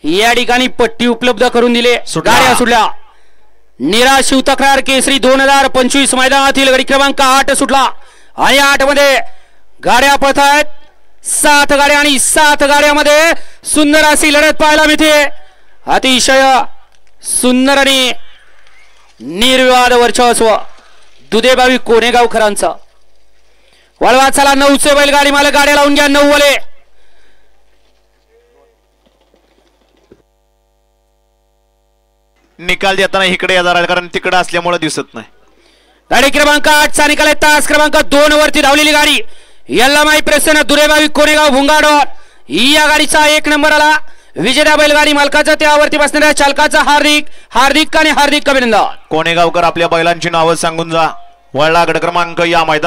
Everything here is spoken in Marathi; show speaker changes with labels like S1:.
S1: या ठिकाणी पट्टी उपलब्ध करून दिले। गाड्या सुटल्या। निराश शिव तक्रार केसरी 2025 मैदानातील गाडी क्रमांक 8 सुटला आणि 8 मध्ये गाड्या पळतायत। 7 गाड्या आणि 7 गाड्यामध्ये सुंदर अशी लढत पाहायला मिळते। अतिशय सुंदर आणि निर्विवाद वर्चस्व दुधेबावी कोणेगावकरांचा। वळवा चला 9चे बैलगाडी मालक गाड्या लावून घ्या। 9 वाले
S2: निकाल देताना इकडे या जरा कारण तिकडे असल्यामुळे दिसत नाही।
S1: गाडी क्रमांक 8 चा निकाल आहे। तास क्रमांक 2 वरती धावलेली गाडी यल्लामाई प्रसन्न दुधेबावी कोणेगाव भुंगाडोर या गाडीचा 1 नंबर आला। विजेत्या बैलगाडी मालकाचा त्यावरती बसणाऱ्या चालकाचा हार्दिक अभिनंदन।
S2: कोणेगावकर आपल्या बैलांची नावं सांगून जा। वळला गट क्रमांक या मैदानात